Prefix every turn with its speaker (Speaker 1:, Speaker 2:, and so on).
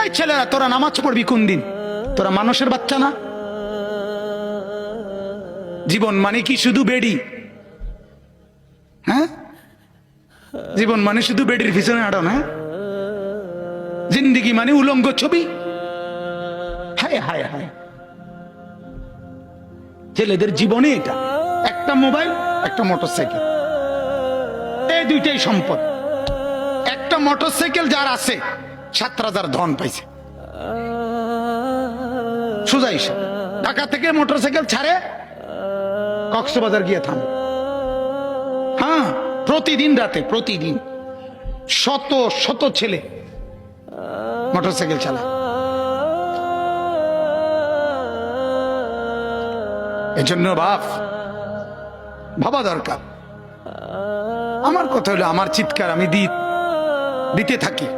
Speaker 1: এই ছেলেরা, তোরা নামাজ পড়বি কোন দিন? তোরা মানুষের বাচ্চা না? জীবন মানে কি শুধু বেডি? হ্যাঁ, জীবন মানে শুধু বেডির পিছনে আড়ন? হ্যাঁ, জিন্দিগি মানে উলঙ্গ ছবি? হায় হায় হায়, ছেলেদের জীবনে এটা একটা মোবাইল, একটা মোটরসাইকেল, এই দুইটাই সম্পদ। একটা মোটরসাইকেল যার আছে 7,000 ধন পাইছে। সোজা হিসাব, ঢাকা থেকে মোটরসাইকেল ছাড়ে কক্সবাজার গিয়ে থামে। হ্যাঁ, প্রতিদিন রাতে, প্রতিদিন শত শত ছেলে মোটরসাইকেল চালায়। এজন্য ভাবা দরকার। আমার কথা হলো, আমার চিৎকার আমি দিতে থাকি।